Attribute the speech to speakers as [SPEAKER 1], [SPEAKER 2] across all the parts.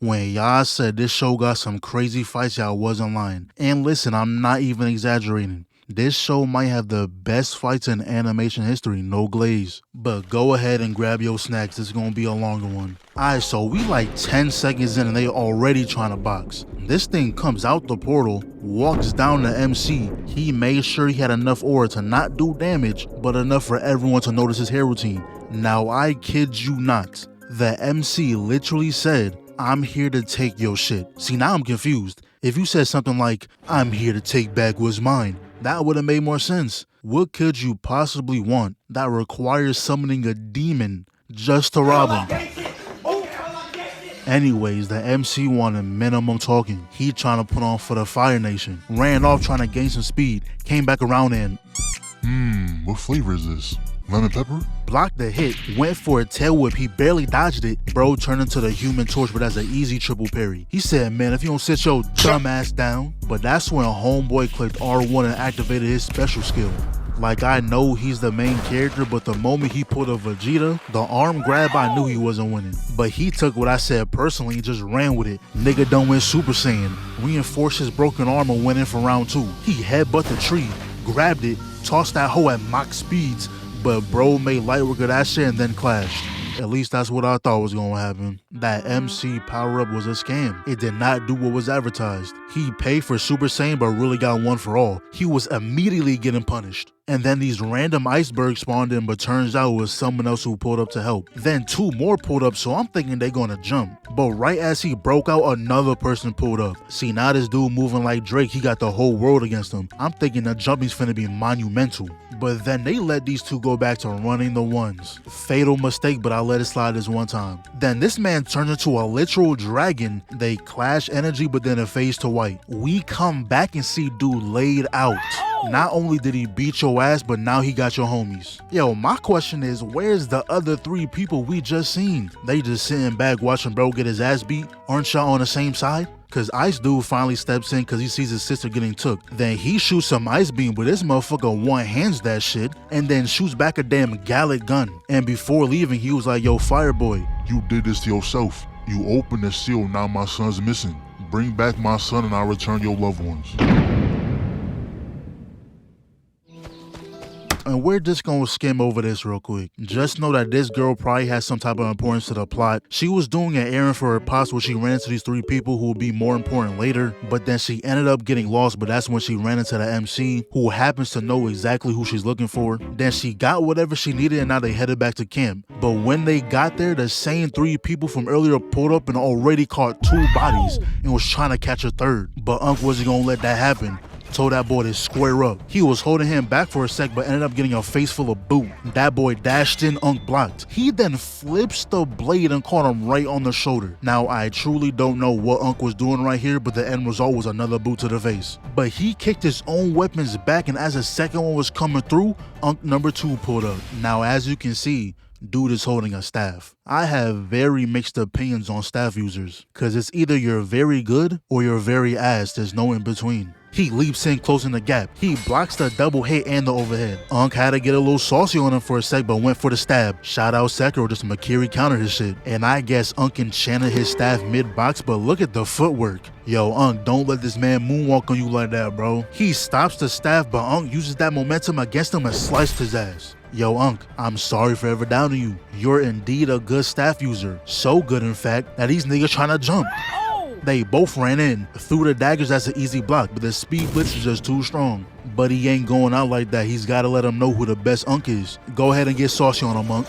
[SPEAKER 1] When y'all said this show got some crazy fights, y'all wasn't lying. And listen, I'm not even exaggerating. This show might have the best fights in animation history, no glaze. But go ahead and grab your snacks, it's gonna be a longer one. Alright, so we like 10 seconds in and they already trying to box. This thing comes out the portal, walks down to MC. He made sure he had enough aura to not do damage, but enough for everyone to notice his hair routine. Now I kid you not, the MC literally said, "I'm here to take your shit." See, now I'm confused. If you said something like, "I'm here to take back what's mine," that would have made more sense. What could you possibly want that requires summoning a demon just to rob him? Anyways, the MC wanted minimum talking. He trying to put on for the Fire Nation. Ran off trying to gain some speed. Came back around and
[SPEAKER 2] What flavor is this? Lemon pepper?
[SPEAKER 1] blocked the hit, went for a tail whip, he barely dodged it. Bro turned into the Human Torch, but that's an easy triple parry. He said, "Man, if you don't sit your dumb ass down." But that's when Homeboy clicked R1 and activated his special skill. Like, I know he's the main character, but the moment he pulled a Vegeta, the arm grab, I knew he wasn't winning. But he took what I said personally and just ran with it. Nigga done went Super Saiyan, reinforced his broken arm and went in for round 2. He headbutt the tree, grabbed it, tossed that hoe at Mach speeds, but bro made light work of that shit and then clashed. At least that's what I thought was gonna happen. That MC power-up was a scam. It did not do what was advertised. He paid for Super Saiyan but really got one for all. He was immediately getting punished. And then these random icebergs spawned in, but turns out it was someone else who pulled up to help. Then 2 more pulled up, so I'm thinking they gonna jump. But right as he broke out, another person pulled up. See, now this dude moving like Drake, he got the whole world against him. I'm thinking the jumping's finna be monumental. But then they let these 2 go back to running the ones. Fatal mistake, but I let it slide this one time. Then this man turns into a literal dragon. They clash energy, but then it fades to white. We come back and see dude laid out. Not only did he beat your ass, but now he got your homies. Yo, my question is, where's the other 3 people we just seen? They just sitting back watching bro get his ass beat? Aren't y'all on the same side? Cause Ice Dude finally steps in cause he sees his sister getting took. Then he shoots some ice beam, but this motherfucker one-hands that shit and then shoots back a damn Gallic gun. And before leaving, he was like, "Yo, Fireboy,
[SPEAKER 2] You did this to yourself. You opened the seal, now my son's missing. Bring back my son and I'll return your loved ones."
[SPEAKER 1] And we're just gonna skim over this real quick. Just know that this girl probably has some type of importance to the plot. She was doing an errand for her pops where she ran into these 3 people who would be more important later, but then she ended up getting lost, but that's when she ran into the MC, who happens to know exactly who she's looking for. Then she got whatever she needed and now they headed back to camp. But when they got there, the same 3 people from earlier pulled up and already caught 2 bodies and was trying to catch a 3rd. But Unc wasn't gonna let that happen. Told that boy to square up. He was holding him back for a sec but ended up getting a face full of boot. That boy dashed in, Unc blocked. He then flips the blade and caught him right on the shoulder. Now I truly don't know what Unc was doing right here, but the end result was another boot to the face. But he kicked his own weapons back, and as the second one was coming through, Unc number 2 pulled up. Now as you can see, dude is holding a staff. I have very mixed opinions on staff users, cause it's either you're very good or you're very ass, there's no in between. He leaps in, closing the gap. He blocks the double hit and the overhead. Unc had to get a little saucy on him for a sec, but went for the stab. Shout out Sekiro, just Makiri countered his shit. And I guess Unc enchanted his staff mid-box, but look at the footwork. Yo, Unc, don't let this man moonwalk on you like that, bro. He stops the staff, but Unc uses that momentum against him and sliced his ass. Yo, Unc, I'm sorry for ever doubting you. You're indeed a good staff user. So good, in fact, that these niggas trying to jump. They both ran in, threw the daggers, that's an easy block, but the speed blitz is just too strong. But he ain't going out like that, he's gotta let him know who the best Unc is. Go ahead and get saucy on him, Unc.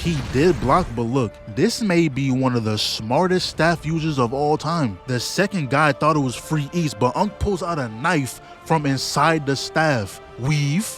[SPEAKER 1] He did block, but look, this may be one of the smartest staff users of all time. The second guy thought it was free east, but Unc pulls out a knife from inside the staff. Weave.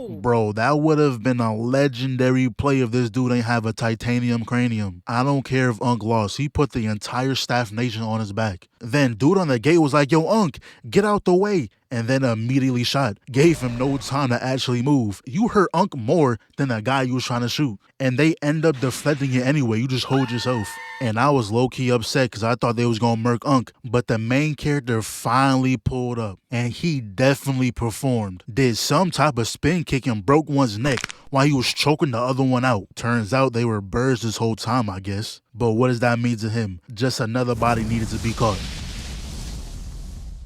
[SPEAKER 1] Bro, that would have been a legendary play if this dude ain't have a titanium cranium. I don't care if Unc lost, he put the entire staff nation on his back. Then dude on the gate was like, "Yo, Unc, get out the way." and then immediately shot. Gave him no time to actually move. You hurt Unk more than the guy you was trying to shoot. And they end up deflecting it anyway. You just hold yourself. And I was low-key upset because I thought they was gonna murk Unk. But the main character finally pulled up. And he definitely performed. Did some type of spin kick and broke one's neck while he was choking the other one out. Turns out they were birds this whole time, I guess. But what does that mean to him? Just another body needed to be caught.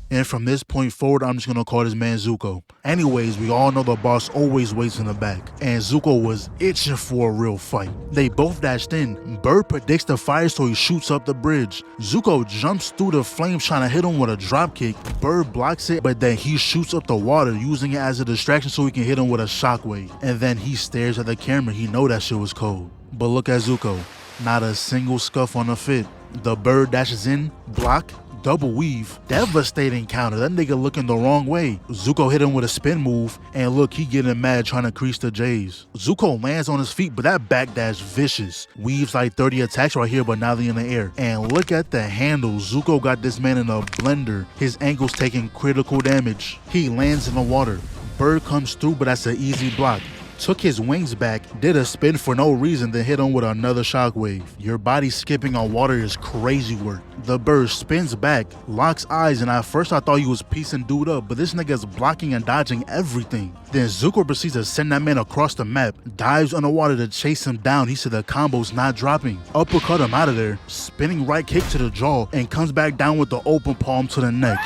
[SPEAKER 1] And from this point forward, I'm just gonna call this man Zuko. Anyways, we all know the boss always waits in the back, and Zuko was itching for a real fight. They both dashed in. Bird predicts the fire, so he shoots up the bridge. Zuko jumps through the flames trying to hit him with a drop kick. Bird blocks it, but then he shoots up the water, using it as a distraction so he can hit him with a shockwave. And then he stares at the camera. He know that shit was cold. But look at Zuko. Not a single scuff on the fit. The bird dashes in, block, double weave, devastating counter. That nigga looking the wrong way. Zuko hit him with a spin move, and look, he getting mad trying to crease the J's. Zuko lands on his feet, but that backdash vicious. Weaves like 30 attacks right here, but now they in the air. And look at the handles. Zuko got this man in a blender. His ankle's taking critical damage. He lands in the water. Bird comes through, but that's an easy block. Took his wings back, did a spin for no reason, then hit him with another shockwave. Your body skipping on water is crazy work. The bird spins back, locks eyes, and at first I thought he was piecing dude up, but this nigga's blocking and dodging everything. Then Zuko proceeds to send that man across the map, dives underwater to chase him down. He said the combo's not dropping. Uppercut him out of there, spinning right kick to the jaw, and comes back down with the open palm to the neck.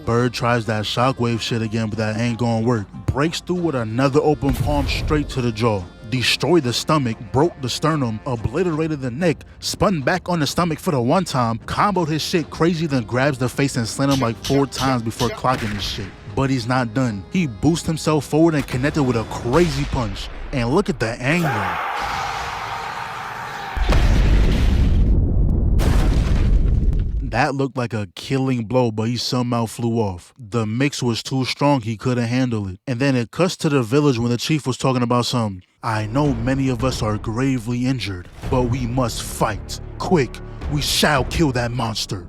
[SPEAKER 1] Bird tries that shockwave shit again, but that ain't gonna work. Breaks through with another open palm straight to the jaw. Destroyed the stomach, broke the sternum, obliterated the neck, spun back on the stomach for the one time, comboed his shit crazy, then grabs the face and slammed him like 4 times before clocking his shit. But he's not done. He boosts himself forward and connected with a crazy punch. And look at the angle. That looked like a killing blow, but he somehow flew off. The mix was too strong, he couldn't handle it. And then it cuts to the village when the chief was talking about something. I know many of us are gravely injured, but we must fight. Quick, we shall kill that monster.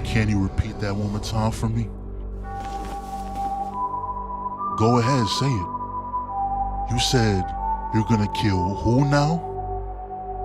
[SPEAKER 2] Can you repeat that one more time for me? Go ahead, say it. You said you're gonna kill who now?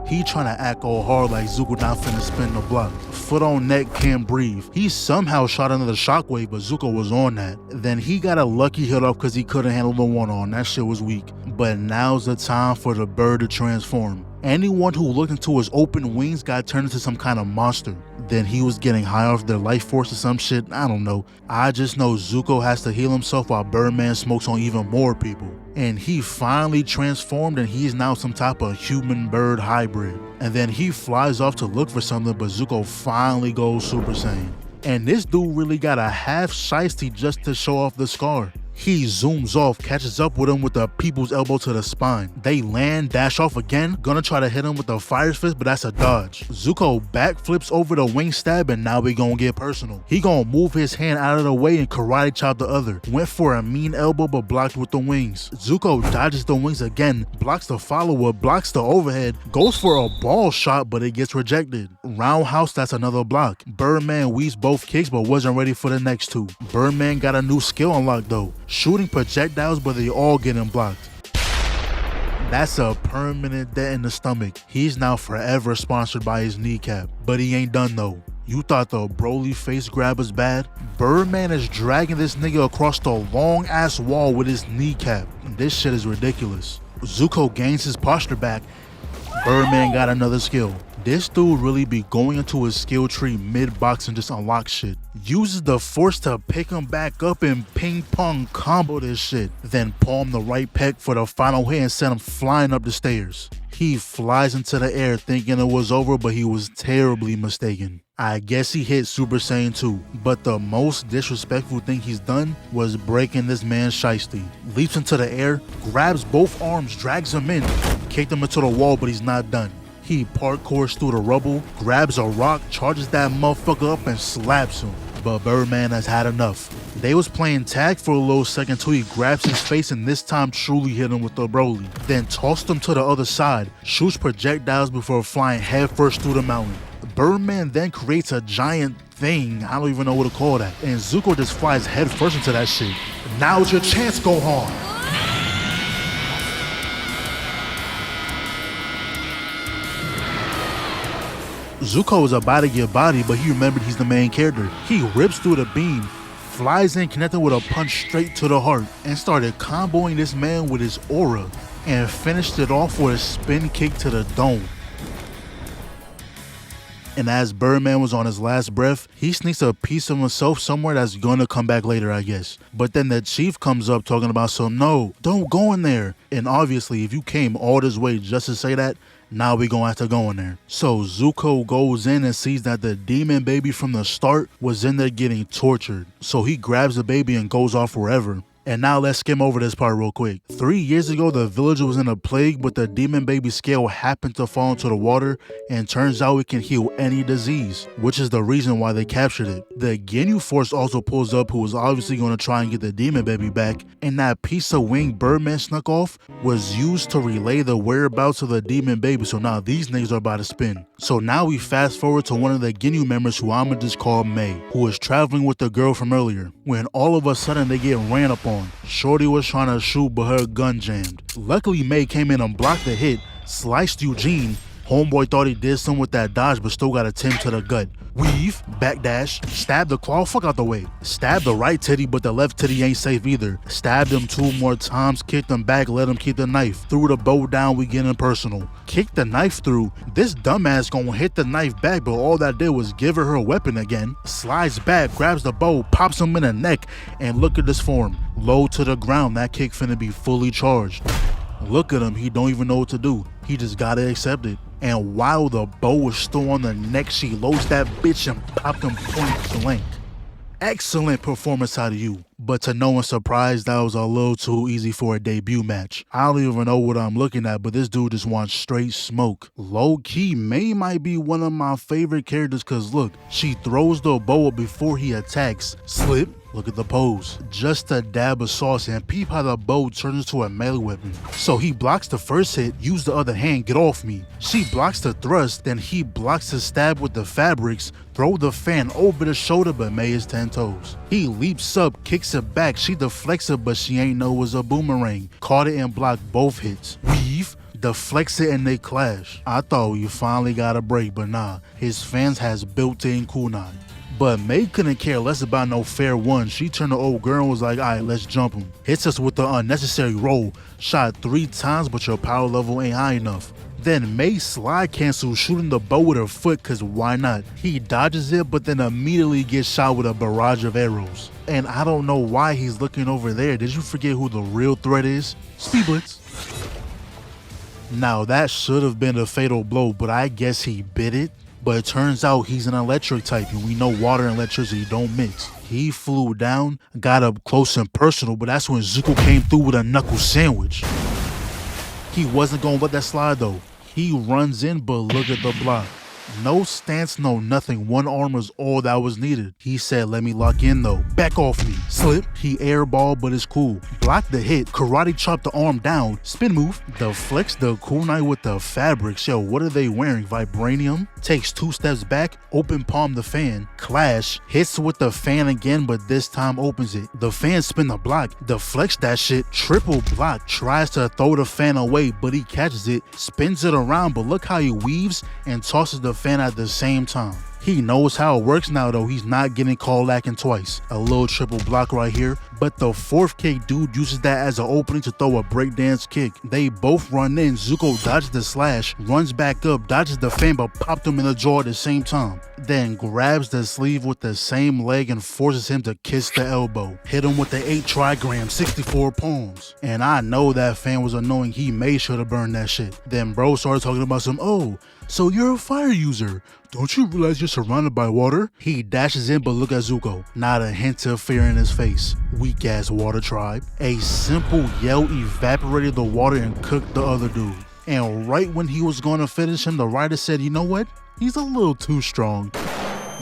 [SPEAKER 1] He trying to act all hard like Zuko not finna spin the block. Foot on neck, can't breathe. He somehow shot another shockwave, but Zuko was on that. Then he got a lucky hit off because he couldn't handle the one-on. That shit was weak. But now's the time for the bird to transform. Anyone who looked into his open wings got turned into some kind of monster. Then he was getting high off their life force or some shit, I don't know. I just know Zuko has to heal himself while Birdman smokes on even more people. And he finally transformed and he's now some type of human-bird hybrid. And then he flies off to look for something, but Zuko finally goes Super Saiyan. And this dude really got a half shiesty just to show off the scar. He zooms off, catches up with him with a people's elbow to the spine. They land, dash off again, gonna try to hit him with the fire fist, but that's a dodge. Zuko backflips over the wing stab, and now we gonna get personal. He gonna move his hand out of the way and karate chop the other. Went for a mean elbow, but blocked with the wings. Zuko dodges the wings again, blocks the follow-up, blocks the overhead, goes for a ball shot, but it gets rejected. Roundhouse, that's another block. Birdman weaves both kicks, but wasn't ready for the next two. Birdman got a new skill unlocked though. Shooting projectiles, but they all getting blocked. That's a permanent dent in the stomach. He's now forever sponsored by his kneecap. But he ain't done though. You thought the Broly face grab was bad? Birdman is dragging this nigga across the long ass wall with his kneecap. This shit is ridiculous. Zuko gains his posture back. Birdman got another skill. This dude really be going into his skill tree mid-box and just unlock shit. Uses the force to pick him back up and ping-pong combo this shit. Then palm the right pec for the final hit and send him flying up the stairs. He flies into the air thinking it was over, but he was terribly mistaken. I guess he hit Super Saiyan 2, but the most disrespectful thing he's done was breaking this man's shiesty. Leaps into the air, grabs both arms, drags him in, kicked him into the wall, but he's not done. He parkours through the rubble, grabs a rock, charges that motherfucker up and slaps him. But Birdman has had enough. They was playing tag for a little second till he grabs his face and this time truly hit him with the Broly. Then tossed him to the other side, shoots projectiles before flying headfirst through the mountain. Birdman then creates a giant thing, I don't even know what to call that, and Zuko just flies headfirst into that shit. Now's your chance, Gohan! Zuko was about to get bodied, but he remembered he's the main character. He rips through the beam, flies in, connected with a punch straight to the heart, and started comboing this man with his aura, and finished it off with a spin kick to the dome. And as Birdman was on his last breath, he sneaks a piece of himself somewhere that's gonna come back later, I guess. But then the chief comes up talking about some, no, don't go in there. And obviously, if you came all this way just to say that, now we gonna have to go in there. So Zuko goes in and sees that the demon baby from the start was in there getting tortured. So he grabs the baby and goes off wherever. And now let's skim over this part real quick. 3 years ago, the villager was in a plague, but the demon baby scale happened to fall into the water, and turns out it can heal any disease, which is the reason why they captured it. The Ginu force also pulls up, who was obviously going to try and get the demon baby back, and that piece of wing Birdman snuck off was used to relay the whereabouts of the demon baby, so now these niggas are about to spin. So now we fast forward to one of the Ginu members, who I'ma just call May, who was traveling with the girl from earlier, when all of a sudden they get ran up on. Shorty was trying to shoot, but her gun jammed. Luckily, May came in and blocked the hit, sliced Eugene. Homeboy thought he did something with that dodge, but still got a Tim to the gut. Weave, backdash, stab the claw, fuck out the way. Stab the right titty, but the left titty ain't safe either. Stabbed him 2 more times, kicked him back, let him keep the knife. Threw the bow down, we getting personal. Kicked the knife through. This dumbass gonna hit the knife back, but all that did was give her her weapon again. Slides back, grabs the bow, pops him in the neck, and look at this form. Low to the ground, that kick finna be fully charged. Look at him, he don't even know what to do. He just gotta accept it. And while the bow was still on the neck, she loads that bitch and popped him point blank. Excellent performance out of you. But to no one's surprise, that was a little too easy for a debut match. I don't even know what I'm looking at, but this dude just wants straight smoke. Low key, May might be one of my favorite characters, cause look, she throws the bow before he attacks. Slip. Look at the pose. Just a dab of sauce, and peep how the bow turns into a melee weapon. So he blocks the first hit, use the other hand, get off me. She blocks the thrust, then he blocks the stab with the fabrics, throw the fan over the shoulder, but May is 10 toes. He leaps up, kicks it back, she deflects it, but she ain't know it was a boomerang. Caught it and blocked both hits. Weave, deflects it, and they clash. I thought you finally got a break, but nah, his fans has built-in kunai. But May couldn't care less about no fair one. She turned to old girl and was like, alright, let's jump him. Hits us with the unnecessary roll. Shot 3 times, but your power level ain't high enough. Then May slide cancels, shooting the bow with her foot, cause why not? He dodges it, but then immediately gets shot with a barrage of arrows. And I don't know why he's looking over there. Did you forget who the real threat is? Speed Blitz. Now that should have been a fatal blow, but I guess he bit it. But it turns out he's an electric type, and we know water and electricity don't mix. He flew down, got up close and personal, but that's when Zuko came through with a knuckle sandwich. He wasn't gonna let that slide though. He runs in, but look at the block. No stance, no nothing. One arm was all that was needed. He said, let me lock in though. Back off me. Slip. He airball, but it's cool. Block the hit. Karate chop the arm down. Spin move. Deflects the kunai with the fabrics. Yo, what are they wearing? Vibranium? Takes 2 steps back. Open palm the fan. Clash. Hits with the fan again, but this time opens it. The fan spin the block. Deflects that shit. Triple block. Tries to throw the fan away, but he catches it. Spins it around, but look how he weaves and tosses the fan at the same time. He knows how it works now though. He's not getting called lacking twice. A little triple block right here, but the 4th kick dude uses that as an opening to throw a breakdance kick. They both run in. Zuko dodges the slash, runs back up, dodges the fan, but popped him in the jaw at the same time. Then grabs the sleeve with the same leg and forces him to kiss the elbow. Hit him with the 8 trigram, 64 palms. And I know that fan was annoying. He made sure to burn that shit. Then bro started talking about some, oh, so you're a fire user. Don't you realize you're surrounded by water? He dashes in, but look at Zuko. Not a hint of fear in his face. Weak ass water tribe. A simple yell evaporated the water and cooked the other dude. And right when he was going to finish him, the writer said, you know what? He's a little too strong.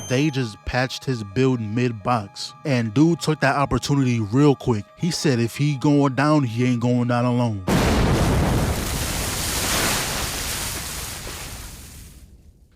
[SPEAKER 1] They just patched his build mid-box. And dude took that opportunity real quick. He said if he going down, he ain't going down alone.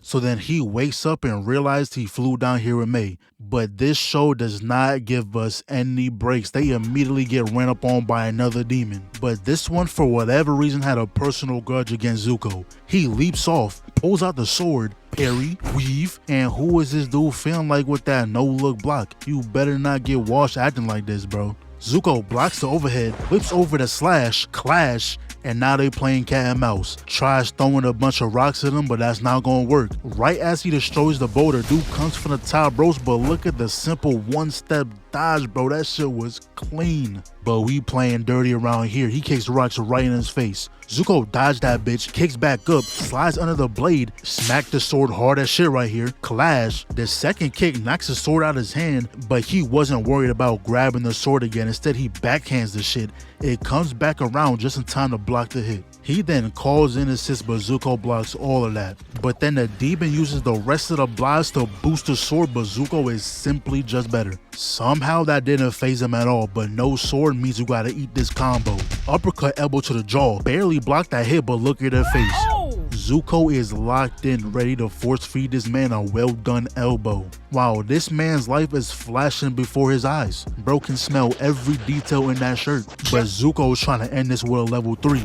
[SPEAKER 1] So then he wakes up and realized he flew down here with May. But this show does not give us any breaks. They immediately get ran up on by another demon. But this one, for whatever reason, had a personal grudge against Zuko. He leaps off, pulls out the sword, parry, weave, and who is this dude feeling like with that no-look block? You better not get washed acting like this, bro. Zuko blocks the overhead, whips over the slash, clash, and now they playing cat and mouse. Tries throwing a bunch of rocks at him, but that's not gonna work. Right as he destroys the boulder, dude comes from the top ropes, but look at the simple one-step dodge, bro. That shit was clean. But we playing dirty around here. He kicks rocks right in his face. Zuko dodged that bitch, kicks back up, slides under the blade, smacked the sword hard as shit right here. Clash. The second kick knocks the sword out of his hand, but he wasn't worried about grabbing the sword again. Instead, he backhands the shit. It comes back around just in time to block the hit. He then calls in assist, but Zuko blocks all of that. But then the demon uses the rest of the blast to boost the sword, but Zuko is simply just better. Somehow that didn't phase him at all, but no sword means you gotta eat this combo. Uppercut elbow to the jaw, barely blocked that hit, but look at her face. Zuko is locked in, ready to force feed this man a well done elbow. Wow, this man's life is flashing before his eyes. Bro can smell every detail in that shirt, but Zuko is trying to end this with a level 3.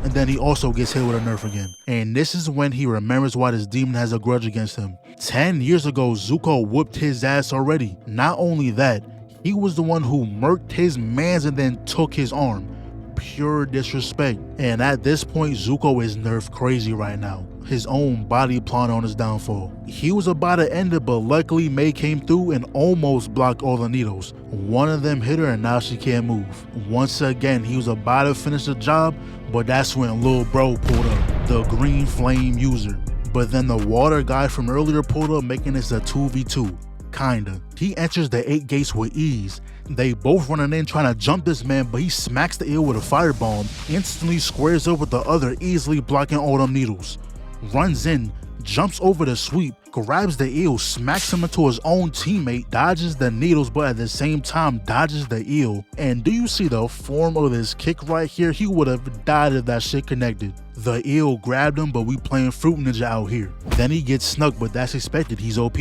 [SPEAKER 1] And then he also gets hit with a nerf again. And this is when he remembers why this demon has a grudge against him. 10 years ago, Zuko whooped his ass already. Not only that, he was the one who murked his mans and then took his arm. Pure disrespect. And at this point, Zuko is nerf crazy right now. His own body plotting on his downfall. He was about to end it, but luckily May came through and almost blocked all the needles. One of them hit her and now she can't move. Once again, he was about to finish the job, but that's when Lil Bro pulled up, the green flame user. But then the water guy from earlier pulled up, making this a 2v2. Kinda. He enters the 8 gates with ease. They both running in trying to jump this man, but he smacks the eel with a firebomb, instantly squares up with the other, easily blocking all them needles. Runs in, jumps over the sweep, grabs the eel, smacks him into his own teammate, dodges the needles, but at the same time dodges the eel. And do you see the form of this kick right here? He would have died if that shit connected. The eel grabbed him, but we playing Fruit Ninja out here. Then he gets snuck, but that's expected, he's OP.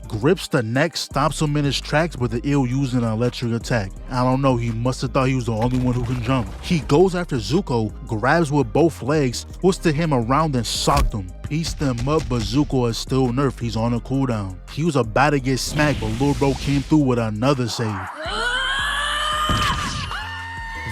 [SPEAKER 1] Grips the neck, stops him in his tracks, but the eel using an electric attack. I don't know, he must have thought he was the only one who can jump. He goes after Zuko, grabs with both legs, twisted him around and socked him. Pieced him up, but Zuko is still nerfed, he's on a cooldown. He was about to get smacked, but Lil Bro came through with another save.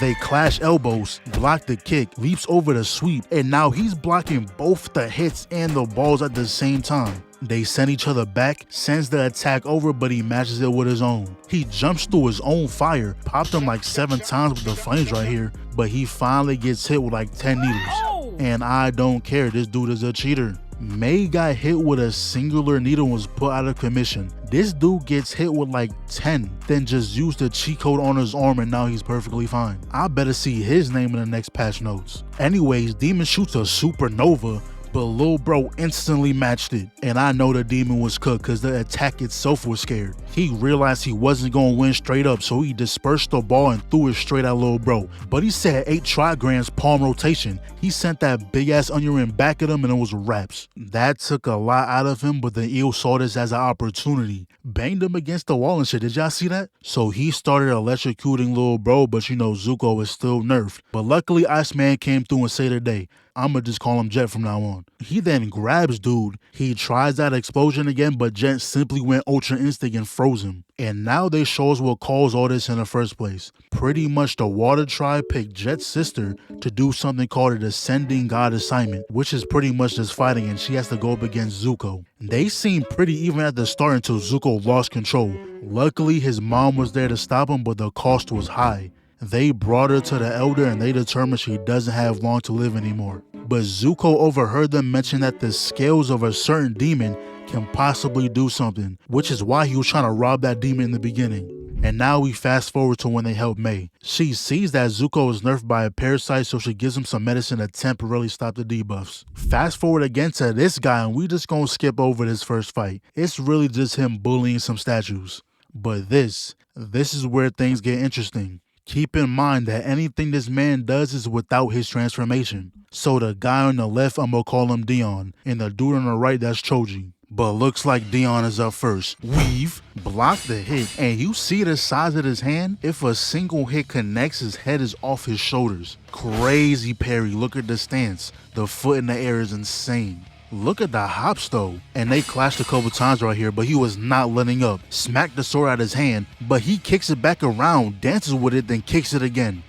[SPEAKER 1] They clash elbows, block the kick, leaps over the sweep, and now he's blocking both the hits and the balls at the same time. They send each other back, sends the attack over, but he matches it with his own. He jumps through his own fire, popped him like 7 times with the flames right here, but he finally gets hit with like 10 needles. And I don't care, this dude is a cheater. May got hit with a singular needle and was put out of commission. This dude gets hit with like 10, then just used the cheat code on his arm and now he's perfectly fine. I better see his name in the next patch notes. Anyways, Demon shoots a supernova, but Lil Bro instantly matched it. And I know the demon was cooked because the attack itself was scared. He realized he wasn't going to win straight up, so he dispersed the ball and threw it straight at Lil Bro. But he said 8 trigrams palm rotation. He sent that big ass onion ring back at him and it was wraps. That took a lot out of him, but the eel saw this as an opportunity. Banged him against the wall and shit. Did y'all see that? So he started electrocuting Lil Bro, but you know Zuko is still nerfed. But luckily Iceman came through and saved the day. I'ma just call him Jet from now on. He then grabs dude. He tries that explosion again, but Jet simply went Ultra Instinct and froze him. And now they show us what caused all this in the first place. Pretty much the Water Tribe picked Jet's sister to do something called a Descending God assignment, which is pretty much just fighting and she has to go up against Zuko. They seemed pretty even at the start until Zuko lost control. Luckily his mom was there to stop him, but the cost was high. They brought her to the Elder and they determined she doesn't have long to live anymore. But Zuko overheard them mention that the scales of a certain demon can possibly do something, which is why he was trying to rob that demon in the beginning. And now we fast forward to when they help Mei. She sees that Zuko is nerfed by a parasite, so she gives him some medicine to temporarily stop the debuffs. Fast forward again to this guy, and we just gonna skip over this first fight. It's really just him bullying some statues. But this is where things get interesting. Keep in mind that anything this man does is without his transformation. So the guy on the left, I'm gonna call him Dion, and the dude on the right, that's Choji. But looks like Dion is up first. Weave, block the hit, and you see the size of his hand? If a single hit connects, his head is off his shoulders. Crazy parry, look at the stance. The foot in the air is insane. Look at the hops though. And they clashed a couple times right here, but he was not letting up. Smacked the sword out of his hand, but he kicks it back around, dances with it, then kicks it again.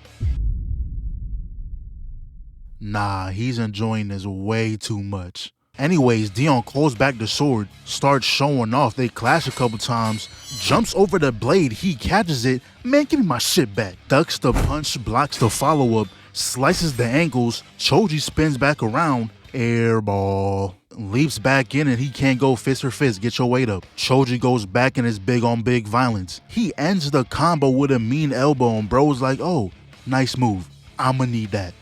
[SPEAKER 1] Nah, he's enjoying this way too much. Anyways, Dion calls back the sword, starts showing off. They clash a couple times, jumps over the blade, he catches it. Man, give me my shit back. Ducks the punch, blocks the follow-up, slices the ankles. Choji spins back around, air ball. Leaps back in and he can't go fist for fist, get your weight up. Choji goes back in his big on big violence. He ends the combo with a mean elbow and bro's like, oh, nice move. I'ma need that.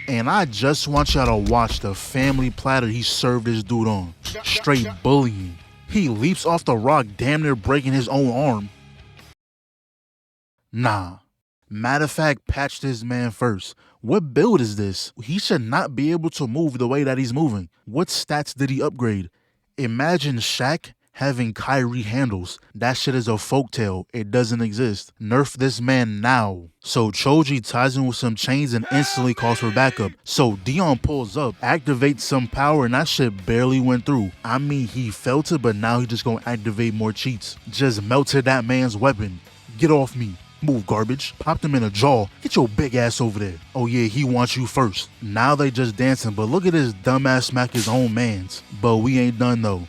[SPEAKER 1] And I just want y'all to watch the family platter he served this dude on. Straight bullying. He leaps off the rock, damn near breaking his own arm. Nah. Matter of fact, patch this man first. What build is this? He should not be able to move the way that he's moving. What stats did he upgrade? Imagine Shaq having Kyrie handles. That shit is a folktale. It doesn't exist. Nerf this man now. So Choji ties him with some chains and instantly calls for backup. So Dion pulls up, activates some power, and that shit barely went through. I mean, he felt it, but now he just gonna activate more cheats. Just melted that man's weapon. Get off me. Move, garbage. Popped him in the jaw. Get your big ass over there. Oh yeah, he wants you first. Now they just dancing, but look at this dumbass smack his own mans. But we ain't done though.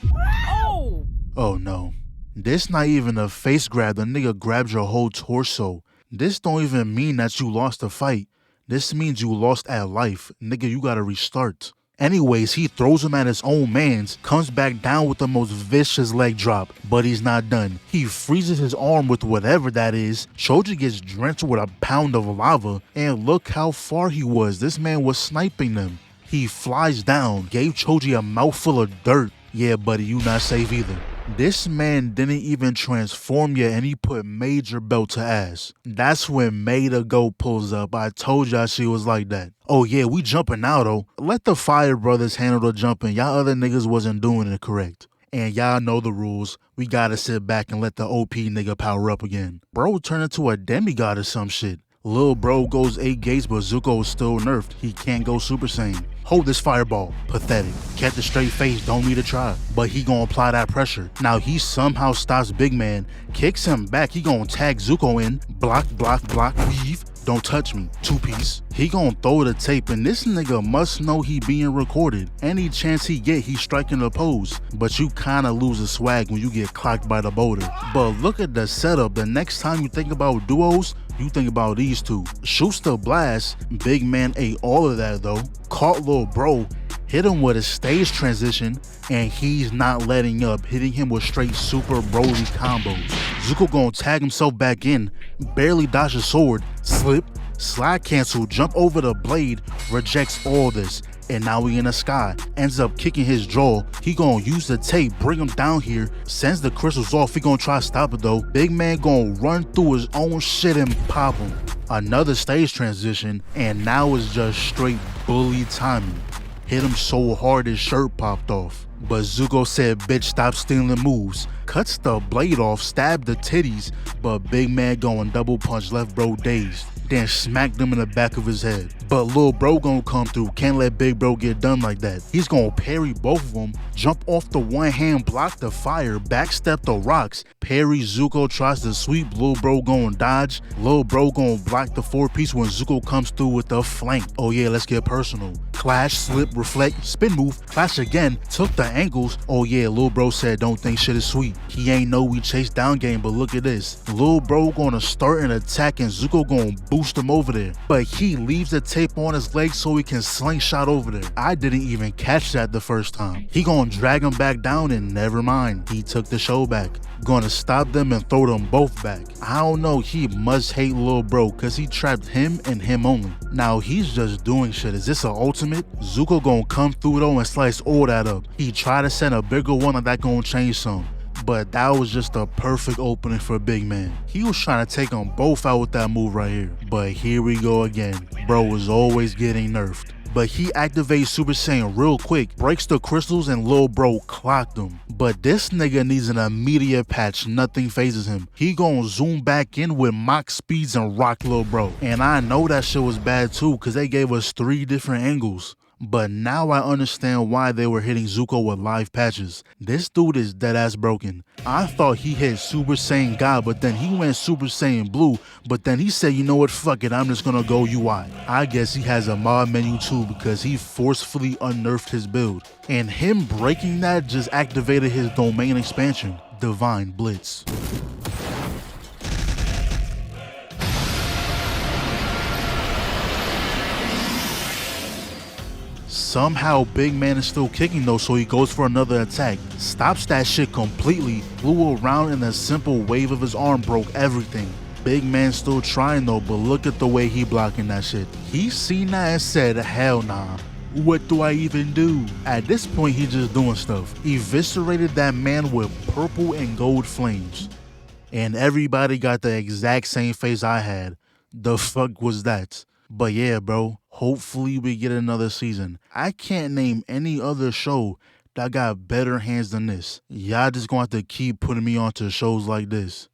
[SPEAKER 1] Oh no. This not even a face grab. The nigga grabs your whole torso. This don't even mean that you lost the fight. This means you lost at life. Nigga, you gotta restart. Anyways, he throws him at his own mans, comes back down with the most vicious leg drop, but he's not done. He freezes his arm with whatever that is. Choji gets drenched with a pound of lava, and look how far he was. This man was sniping them. He flies down, gave Choji a mouthful of dirt. Yeah, buddy, you not safe either. This man didn't even transform yet and he put major belt to ass. That's when Mei the Goat pulls up. I told y'all she was like that. Oh yeah, we jumping now though. Let the Fire Brothers handle the jumping. Y'all other niggas wasn't doing it correct. And y'all know the rules. We gotta sit back and let the OP nigga power up again. Bro turned into a demigod or some shit. Lil bro goes 8 gates, but Zuko is still nerfed. He can't go Super Saiyan. Hold this fireball. Pathetic. Kept a straight face, don't need to try. But he gonna apply that pressure. Now he somehow stops Big Man, kicks him back, he gonna tag Zuko in. Block, block, block, weave. Don't touch me. 2-piece. He gon' throw the tape and this nigga must know he being recorded. Any chance he get, he striking the pose. But you kinda lose the swag when you get clocked by the boulder. But look at the setup. The next time you think about duos, you think about these two. Shoots the blast. Big Man ate all of that though. Caught Lil Bro. Hit him with a stage transition, and he's not letting up, hitting him with straight super Broly combos. Zuko gonna tag himself back in, barely dodge a sword, slip, slide cancel, jump over the blade, rejects all this, and now we in the sky. Ends up kicking his jaw. He gonna use the tape, bring him down here, sends the crystals off. He gonna try to stop it though. Big Man gonna run through his own shit and pop him. Another stage transition, and now it's just straight bully timing. Hit him so hard his shirt popped off. But Zuko said, bitch, stop stealing moves. Cuts the blade off, stabbed the titties, but Big Man going double punch, left bro dazed. Then smacked him in the back of his head. But Lil Bro gonna come through, can't let Big Bro get done like that. He's gonna parry both of them, jump off the one hand, block the fire, backstep the rocks. Parry, Zuko tries to sweep, Lil Bro gonna dodge. Lil Bro gonna block the 4-piece when Zuko comes through with the flank. Oh yeah, let's get personal. clash, slip, reflect, spin move, clash again, took the angles. Oh yeah, Lil Bro said don't think shit is sweet. He ain't know we chase down game, but look at this. Lil Bro gonna start an attack and Zuko gonna boost him over there. But he leaves the tape on his leg so he can slingshot over there. I didn't even catch that the first time. He gonna drag him back down and never mind. He took the show back. Gonna stop them and throw them both back. I don't know, he must hate Lil Bro cause he trapped him and him only. Now he's just doing shit. Is this an ultimate? Zuko gonna come through though and slice all that up. He tried to send a bigger one and that gonna change some. But that was just a perfect opening for Big Man. He was trying to take them both out with that move right here. But here we go again. Bro was always getting nerfed. But he activates Super Saiyan real quick, breaks the crystals, and Lil Bro clocked him. But this nigga needs an immediate patch, nothing phases him. He gon' zoom back in with Mach speeds and rock Lil Bro. And I know that shit was bad too, cause they gave us 3 different angles. But now I understand why they were hitting Zuko with live patches. This dude is dead ass broken. I thought he hit Super Saiyan God, but then he went Super Saiyan Blue, but then he said, you know what, fuck it, I'm just gonna go UI. I guess he has a mod menu too because he forcefully unnerfed his build. And him breaking that just activated his domain expansion, Divine Blitz. Somehow Big Man is still kicking though, so he goes for another attack. Stops that shit completely, flew around and a simple wave of his arm broke everything. Big Man still trying though, but look at the way he blocking that shit. He seen that and said, hell nah. What do I even do? At this point, he just doing stuff. Eviscerated that man with purple and gold flames. And everybody got the exact same face I had. The fuck was that? But yeah, bro, hopefully we get another season. I can't name any other show that got better hands than this. Y'all just gonna have to keep putting me onto shows like this.